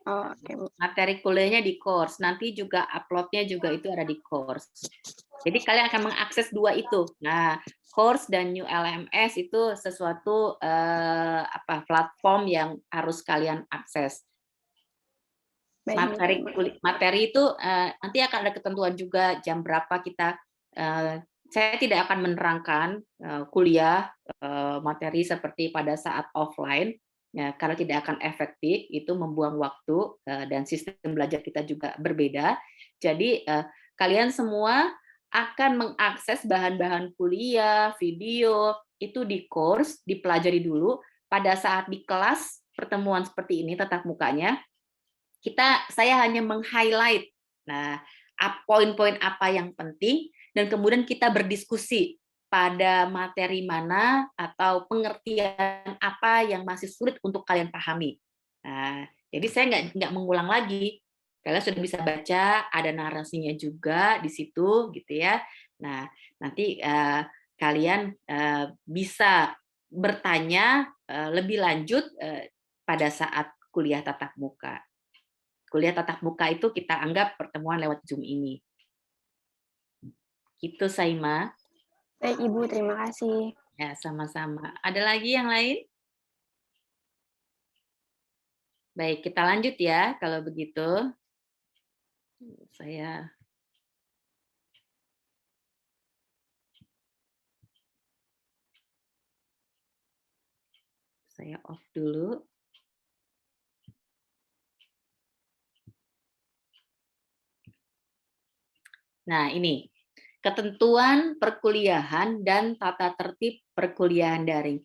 Oh, oke, Bu. Materi kuliahnya di course. Nanti juga uploadnya juga itu ada di course. Jadi kalian akan mengakses 2 itu. Nah, course dan New LMS itu sesuatu platform yang harus kalian akses. Baik, Bu, terima kasih. Materi itu nanti akan ada ketentuan juga jam berapa kita. Saya tidak akan menerangkan kuliah materi seperti pada saat offline, ya, karena tidak akan efektif, itu membuang waktu dan sistem belajar kita juga berbeda. Jadi kalian semua akan mengakses bahan-bahan kuliah, video itu di course, dipelajari dulu. Pada saat di kelas pertemuan seperti ini tatap mukanya, saya hanya meng-highlight poin-poin apa yang penting, dan kemudian kita berdiskusi pada materi mana atau pengertian apa yang masih sulit untuk kalian pahami. Jadi saya nggak mengulang lagi. Kalian sudah bisa baca, ada narasinya juga di situ, gitu ya. Nah, nanti kalian bisa bertanya lebih lanjut pada saat kuliah tatap muka. Kuliah tatap muka itu kita anggap pertemuan lewat Zoom ini. Gitu, Saima. Baik, Ibu, terima kasih. Ya, sama-sama. Ada lagi yang lain? Baik, kita lanjut ya kalau begitu. Saya off dulu. Nah, ini ketentuan perkuliahan dan tata tertib perkuliahan daring.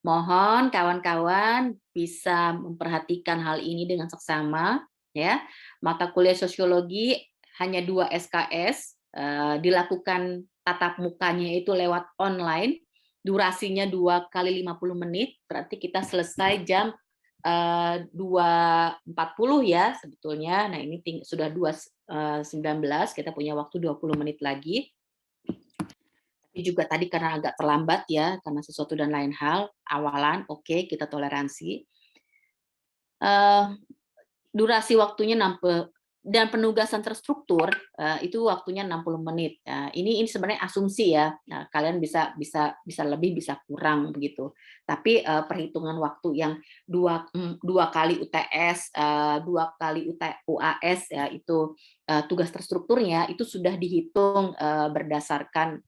Mohon kawan-kawan bisa memperhatikan hal ini dengan seksama, ya. Mata kuliah sosiologi hanya 2 SKS, dilakukan tatap mukanya itu lewat online, durasinya 2 kali 50 menit, berarti kita selesai jam 2.40 ya sebetulnya. Nah, ini sudah 2.19, kita punya waktu 20 menit lagi. Tapi juga tadi karena agak terlambat ya, karena sesuatu dan lain hal, awalan oke, kita toleransi. Durasi waktunya dan penugasan terstruktur itu waktunya 60 menit. Nah, ini sebenarnya asumsi ya. Nah, kalian bisa lebih, bisa kurang begitu. Tapi perhitungan waktu yang dua kali UTS, 2 kali UAS ya, itu tugas terstrukturnya itu sudah dihitung berdasarkan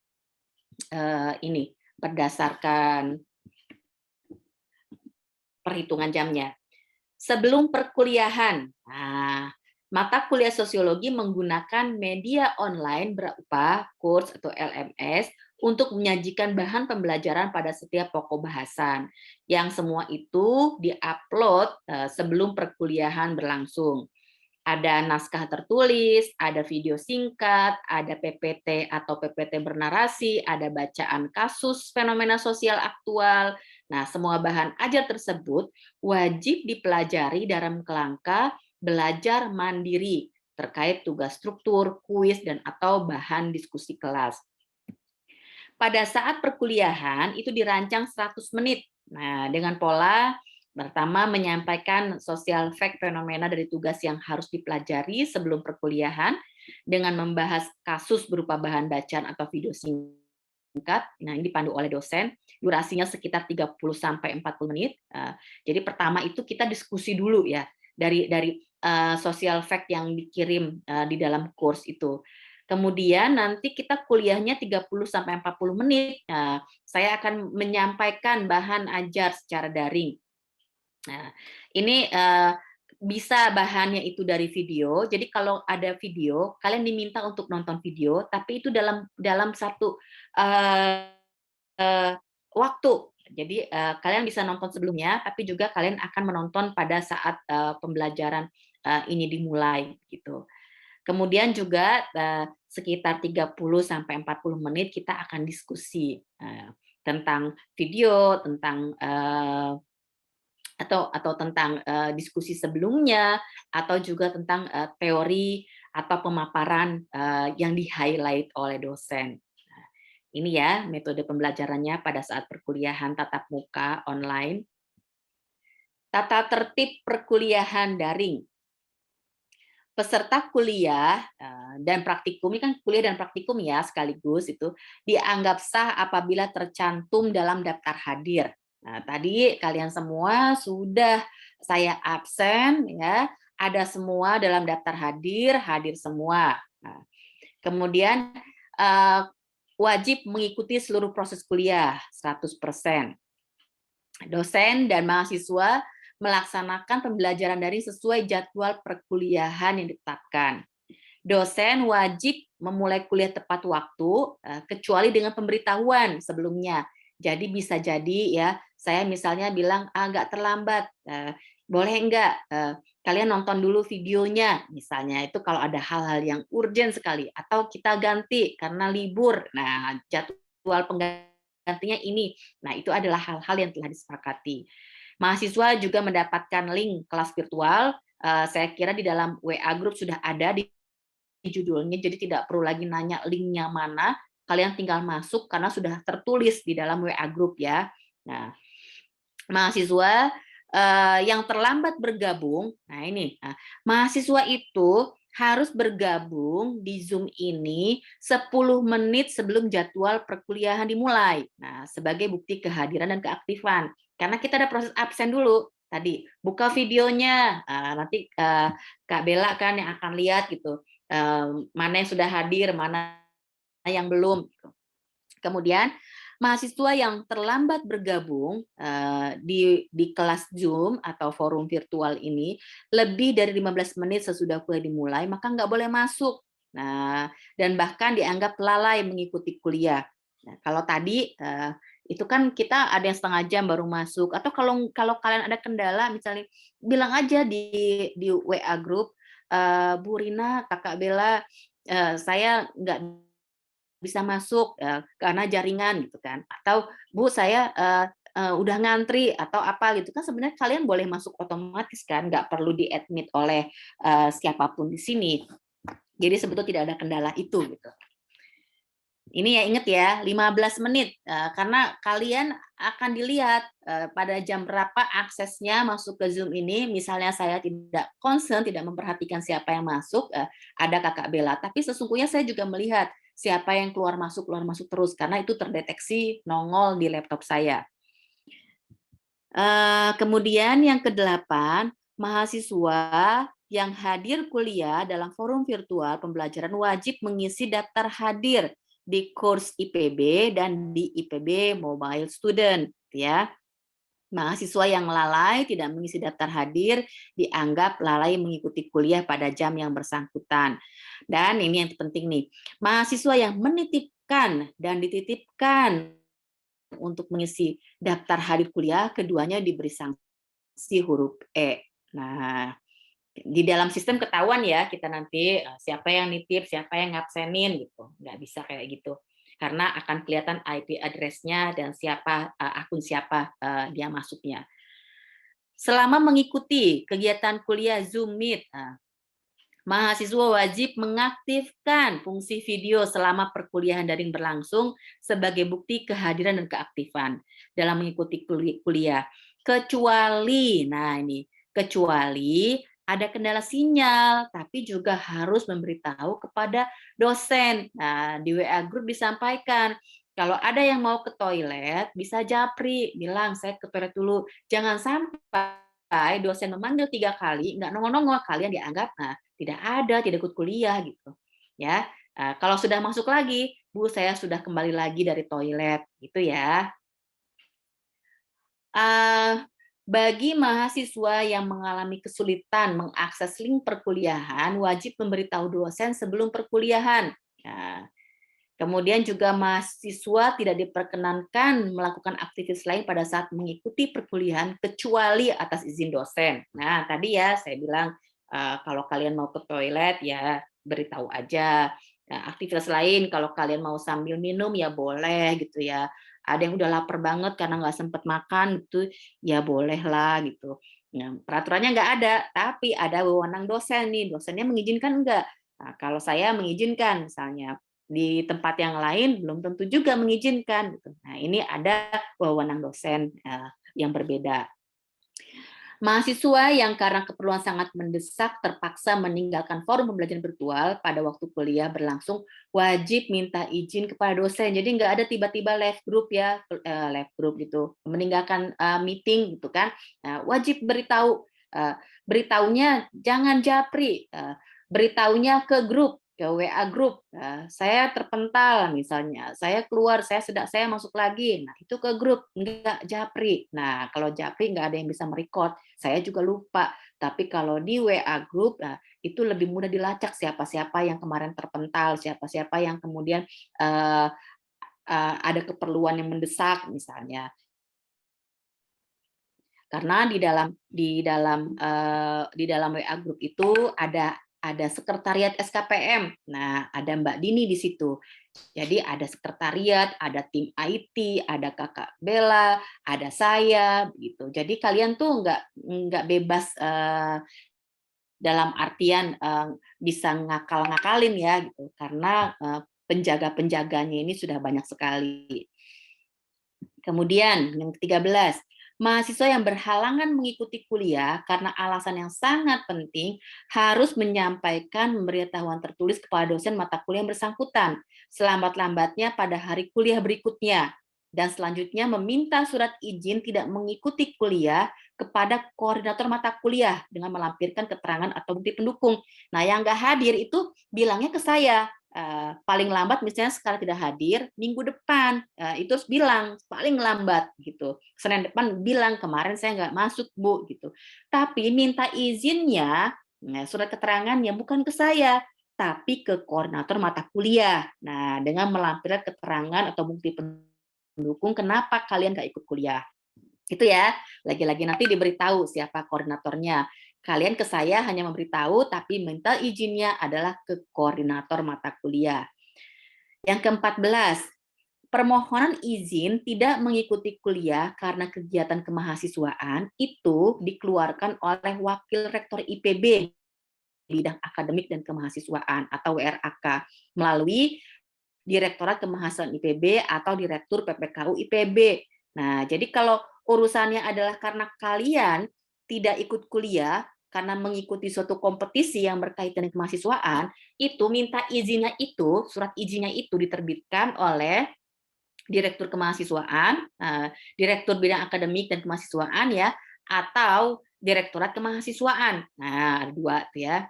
perhitungan jamnya. Sebelum perkuliahan, mata kuliah sosiologi menggunakan media online berupa course atau LMS untuk menyajikan bahan pembelajaran pada setiap pokok bahasan, yang semua itu diupload sebelum perkuliahan berlangsung. Ada naskah tertulis, ada video singkat, ada PPT atau PPT bernarasi, ada bacaan kasus fenomena sosial aktual. Nah, semua bahan ajar tersebut wajib dipelajari dalam kerangka belajar mandiri terkait tugas struktur, kuis, dan atau bahan diskusi kelas. Pada saat perkuliahan itu dirancang 100 menit. Nah, dengan pola pertama, menyampaikan social fact fenomena dari tugas yang harus dipelajari sebelum perkuliahan dengan membahas kasus berupa bahan bacaan atau video singkat. Nah, ini dipandu oleh dosen, durasinya sekitar 30-40 menit. Jadi pertama itu kita diskusi dulu ya dari social fact yang dikirim di dalam course itu. Kemudian nanti kita kuliahnya 30-40 menit. Saya akan menyampaikan bahan ajar secara daring. Nah, ini bisa bahannya itu dari video. Jadi kalau ada video, kalian diminta untuk nonton video, tapi itu dalam satu waktu. Jadi kalian bisa nonton sebelumnya, tapi juga kalian akan menonton pada saat pembelajaran ini dimulai, gitu. Kemudian juga sekitar 30-40 menit kita akan diskusi tentang video, tentang atau tentang diskusi sebelumnya, atau juga tentang teori atau pemaparan yang di-highlight oleh dosen. Nah, ini ya metode pembelajarannya pada saat perkuliahan tatap muka online. Tata tertib perkuliahan daring. Peserta kuliah dan praktikum, ini kan kuliah dan praktikum ya sekaligus, itu dianggap sah apabila tercantum dalam daftar hadir. Nah, tadi kalian semua sudah saya absen ya, ada semua dalam daftar hadir, hadir semua. Nah, kemudian wajib mengikuti seluruh proses kuliah 100%. Dosen dan mahasiswa melaksanakan pembelajaran daring sesuai jadwal perkuliahan yang ditetapkan. Dosen wajib memulai kuliah tepat waktu, kecuali dengan pemberitahuan sebelumnya. Jadi bisa jadi ya, saya misalnya bilang agak terlambat, boleh enggak kalian nonton dulu videonya, misalnya itu kalau ada hal-hal yang urgent sekali, atau kita ganti karena libur. Nah, jadwal penggantinya ini. Nah, itu adalah hal-hal yang telah disepakati. Mahasiswa juga mendapatkan link kelas virtual. Saya kira di dalam WA group sudah ada di judulnya, jadi tidak perlu lagi nanya linknya mana. Kalian tinggal masuk karena sudah tertulis di dalam WA group ya. Nah, mahasiswa yang terlambat bergabung, nah ini, mahasiswa itu harus bergabung di Zoom ini 10 menit sebelum jadwal perkuliahan dimulai. Nah, sebagai bukti kehadiran dan keaktifan. Karena kita ada proses absen dulu. Tadi buka videonya, nanti Kak Bella kan yang akan lihat gitu, mana yang sudah hadir, mana yang belum. Kemudian mahasiswa yang terlambat bergabung di kelas Zoom atau forum virtual ini lebih dari 15 menit sesudah kuliah dimulai, maka nggak boleh masuk. Nah, dan bahkan dianggap lalai mengikuti kuliah. Nah, kalau tadi itu kan kita ada yang setengah jam baru masuk, atau kalau kalian ada kendala, misalnya bilang aja di WA group, Bu Rina, Kakak Bella, saya nggak bisa masuk karena jaringan gitu kan, atau Bu saya udah ngantri atau apa gitu kan, sebenarnya kalian boleh masuk otomatis kan, nggak perlu di-admit oleh siapapun di sini. Jadi sebetulnya tidak ada kendala itu gitu. Ini ya ingat ya, 15 menit karena kalian akan dilihat pada jam berapa aksesnya masuk ke Zoom ini. Misalnya saya tidak concern, tidak memperhatikan siapa yang masuk, ada Kakak Bella, tapi sesungguhnya saya juga melihat siapa yang keluar masuk terus karena itu terdeteksi nongol di laptop saya. Kemudian yang ke-8, mahasiswa yang hadir kuliah dalam forum virtual pembelajaran wajib mengisi daftar hadir di course IPB dan di IPB Mobile Student, ya. Mahasiswa yang lalai tidak mengisi daftar hadir dianggap lalai mengikuti kuliah pada jam yang bersangkutan. Dan ini yang penting nih, mahasiswa yang menitipkan dan dititipkan untuk mengisi daftar hadir kuliah, keduanya diberi sanksi huruf E. Nah, di dalam sistem ketahuan ya kita nanti siapa yang nitip, siapa yang ngabsenin gitu. Nggak bisa kayak gitu. Karena akan kelihatan IP address-nya dan siapa akun siapa dia masuknya. Selama mengikuti kegiatan kuliah Zoom Meet, mahasiswa wajib mengaktifkan fungsi video selama perkuliahan daring berlangsung sebagai bukti kehadiran dan keaktifan dalam mengikuti kuliah. Kecuali, nah ini, kecuali ada kendala sinyal, tapi juga harus memberitahu kepada dosen. Nah, di WA group disampaikan, kalau ada yang mau ke toilet, bisa japri, bilang saya ke toilet dulu. Jangan sampai dosen memanggil 3 kali, nggak nongol-nongol, kalian dianggap tidak ada, tidak ikut kuliah gitu. Ya, kalau sudah masuk lagi, Bu, saya sudah kembali lagi dari toilet, gitu ya. Bagi mahasiswa yang mengalami kesulitan mengakses link perkuliahan, wajib memberitahu dosen sebelum perkuliahan. Nah, kemudian juga mahasiswa tidak diperkenankan melakukan aktivitas lain pada saat mengikuti perkuliahan kecuali atas izin dosen. Nah, tadi ya saya bilang kalau kalian mau ke toilet ya beritahu aja. Nah, aktivitas lain kalau kalian mau sambil minum ya boleh gitu ya. Ada yang udah lapar banget karena nggak sempat makan gitu, ya boleh lah gitu. Nah, peraturannya nggak ada, tapi ada wewenang dosen nih. Dosennya mengizinkan enggak? Nah, kalau saya mengizinkan misalnya, di tempat yang lain belum tentu juga mengizinkan. Nah, ini ada wewenang dosen yang berbeda. Mahasiswa yang karena keperluan sangat mendesak terpaksa meninggalkan forum pembelajaran virtual pada waktu kuliah berlangsung wajib minta izin kepada dosen. Jadi nggak ada tiba-tiba live group ya, live group gitu, meninggalkan meeting gitu kan. Nah, wajib beritahu beritahunya jangan japri, beritahunya ke grup, ke WA grup. Saya terpental misalnya, saya keluar, saya masuk lagi. Nah, itu ke grup, enggak japri. Nah, kalau japri nggak ada yang bisa merecord, saya juga lupa. Tapi kalau di WA grup, itu lebih mudah dilacak siapa-siapa yang kemarin terpental, siapa-siapa yang kemudian ada keperluan yang mendesak misalnya. Karena di dalam WA grup itu ada sekretariat SKPM. Nah, ada Mbak Dini di situ. Jadi ada sekretariat, ada tim IT, ada Kakak Bella, ada saya, gitu. Jadi kalian tuh nggak bebas dalam artian bisa ngakal-ngakalin ya, gitu. Karena penjaga-penjaganya ini sudah banyak sekali. Kemudian yang ke-13, mahasiswa yang berhalangan mengikuti kuliah karena alasan yang sangat penting harus menyampaikan pemberitahuan tertulis kepada dosen mata kuliah yang bersangkutan selambat-lambatnya pada hari kuliah berikutnya, dan selanjutnya meminta surat izin tidak mengikuti kuliah kepada koordinator mata kuliah dengan melampirkan keterangan atau bukti pendukung. Nah, yang nggak hadir itu bilangnya ke saya. Paling lambat misalnya sekarang tidak hadir, minggu depan itu harus bilang paling lambat gitu. Senin depan bilang kemarin saya nggak masuk Bu gitu. Tapi minta izinnya, surat keterangannya bukan ke saya, tapi ke koordinator mata kuliah. Nah, dengan melampirkan keterangan atau bukti pendukung kenapa kalian nggak ikut kuliah. Itu ya, lagi-lagi nanti diberitahu siapa koordinatornya. Kalian ke saya hanya memberitahu, tapi minta izinnya adalah ke koordinator mata kuliah. Yang ke-14, permohonan izin tidak mengikuti kuliah karena kegiatan kemahasiswaan itu dikeluarkan oleh Wakil Rektor IPB bidang akademik dan kemahasiswaan atau WRAK melalui Direktorat Kemahasiswaan IPB atau Direktur PPKU IPB. Nah, jadi kalau urusannya adalah karena kalian tidak ikut kuliah karena mengikuti suatu kompetisi yang berkaitan dengan kemahasiswaan, itu minta izinnya itu, surat izinnya itu diterbitkan oleh Direktur Kemahasiswaan, Direktur Bidang Akademik dan Kemahasiswaan ya, atau Direktorat Kemahasiswaan. Nah, ada dua tuh ya.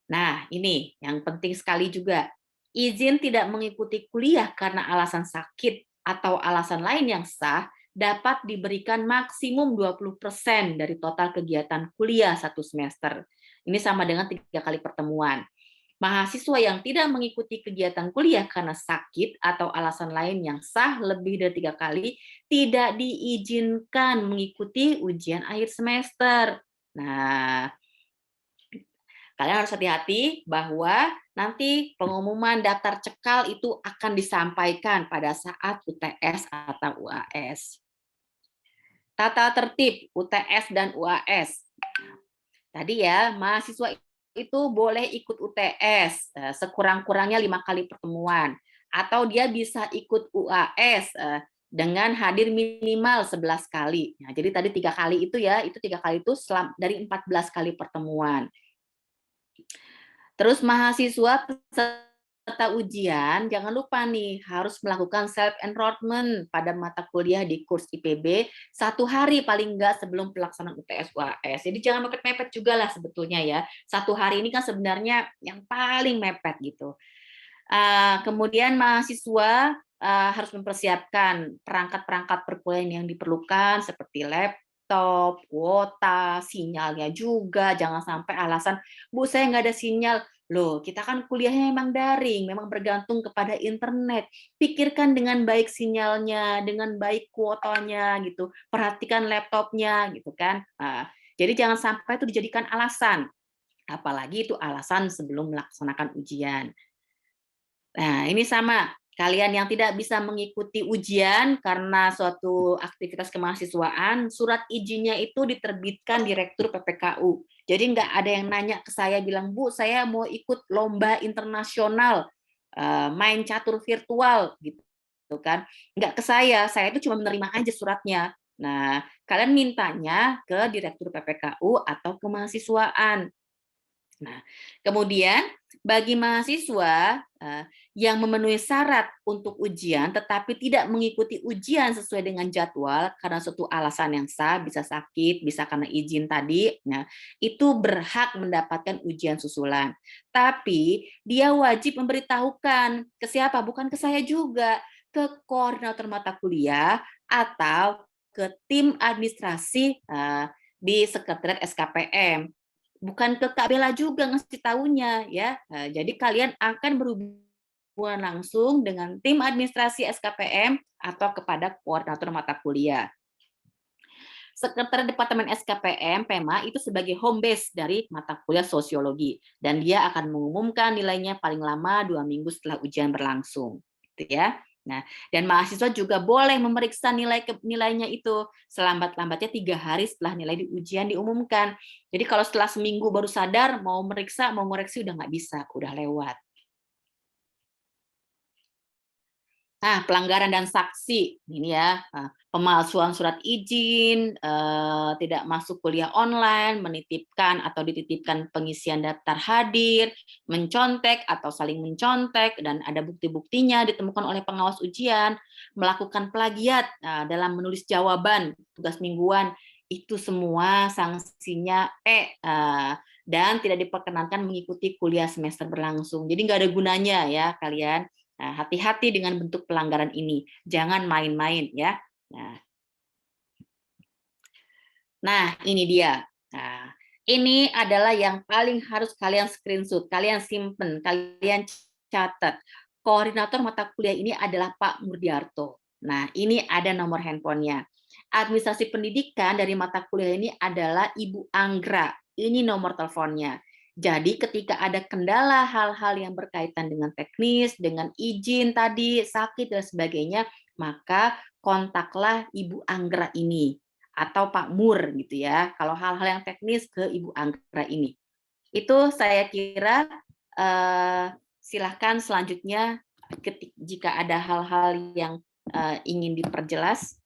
Nah, ini yang penting sekali juga. Izin tidak mengikuti kuliah karena alasan sakit atau alasan lain yang sah dapat diberikan maksimum 20% dari total kegiatan kuliah satu semester. Ini sama dengan 3 kali pertemuan. Mahasiswa yang tidak mengikuti kegiatan kuliah karena sakit atau alasan lain yang sah lebih dari 3 kali tidak diizinkan mengikuti ujian akhir semester. Nah, kalian harus hati-hati bahwa nanti pengumuman daftar cekal itu akan disampaikan pada saat UTS atau UAS. Tata tertib UTS dan UAS. Tadi ya, mahasiswa itu boleh ikut UTS sekurang-kurangnya 5 kali pertemuan. Atau dia bisa ikut UAS dengan hadir minimal 11 kali. Nah, jadi tadi 3 kali itu ya, itu 3 kali itu dari 14 kali pertemuan. Terus mahasiswa peserta ujian, jangan lupa nih, harus melakukan self-enrollment pada mata kuliah di kurs IPB 1 hari paling enggak sebelum pelaksanaan UTS UAS. Jadi jangan mepet-mepet juga lah sebetulnya ya. 1 hari ini kan sebenarnya yang paling mepet gitu. Kemudian mahasiswa harus mempersiapkan perangkat-perangkat perkuliahan yang diperlukan seperti laptop, kuota, sinyalnya juga. Jangan sampai alasan, Bu, saya nggak ada sinyal. Loh, kita kan kuliahnya memang daring, memang bergantung kepada internet. Pikirkan dengan baik sinyalnya, dengan baik kuotanya, gitu. Perhatikan laptopnya, gitu kan. Jadi jangan sampai itu dijadikan alasan. Apalagi itu alasan sebelum melaksanakan ujian. Nah, ini sama. Kalian yang tidak bisa mengikuti ujian karena suatu aktivitas kemahasiswaan, surat izinnya itu diterbitkan Direktur PPKU. Jadi nggak ada yang nanya ke saya bilang, Bu, saya mau ikut lomba internasional main catur virtual gitu kan. Nggak ke saya itu cuma menerima aja suratnya. Nah, kalian mintanya ke Direktur PPKU atau kemahasiswaan. Nah, kemudian bagi mahasiswa yang memenuhi syarat untuk ujian tetapi tidak mengikuti ujian sesuai dengan jadwal karena suatu alasan yang sah, bisa sakit, bisa karena izin tadi, nah itu berhak mendapatkan ujian susulan. Tapi dia wajib memberitahukan ke siapa? Bukan ke saya juga, ke koordinator mata kuliah atau ke tim administrasi di sekretariat SKPM. Bukan ke Kak Bella juga ngasih tahunya ya. Nah, jadi kalian akan berhubungan langsung dengan tim administrasi SKPM atau kepada koordinator mata kuliah. Sekretariat Departemen SKPM PEMA itu sebagai home base dari mata kuliah sosiologi dan dia akan mengumumkan nilainya paling lama 2 minggu setelah ujian berlangsung, gitu ya. Nah, dan mahasiswa juga boleh memeriksa nilainya itu selambat-lambatnya 3 hari setelah nilai di ujian diumumkan. Jadi kalau setelah seminggu baru sadar mau meriksa, mau ngoreksi udah nggak bisa, udah lewat. Nah, pelanggaran dan saksi ini ya, pemalsuan surat izin, tidak masuk kuliah online, menitipkan atau dititipkan pengisian daftar hadir, mencontek atau saling mencontek dan ada bukti-buktinya ditemukan oleh pengawas ujian, melakukan plagiat dalam menulis jawaban tugas mingguan, itu semua sanksinya dan tidak diperkenankan mengikuti kuliah semester berlangsung. Jadi nggak ada gunanya ya kalian. Nah, hati-hati dengan bentuk pelanggaran ini, jangan main-main ya. Nah, ini dia. Nah, ini adalah yang paling harus kalian screenshot, kalian simpen, kalian catat. Koordinator mata kuliah ini adalah Pak Murdiarto. Nah, ini ada nomor handphonenya. Administrasi pendidikan dari mata kuliah ini adalah Ibu Anggra. Ini nomor teleponnya. Jadi ketika ada kendala hal-hal yang berkaitan dengan teknis, dengan izin tadi, sakit dan sebagainya, maka kontaklah Ibu Anggra ini atau Pak Mur gitu ya. Kalau hal-hal yang teknis ke Ibu Anggra ini. Itu saya kira silahkan selanjutnya jika ada hal-hal yang ingin diperjelas.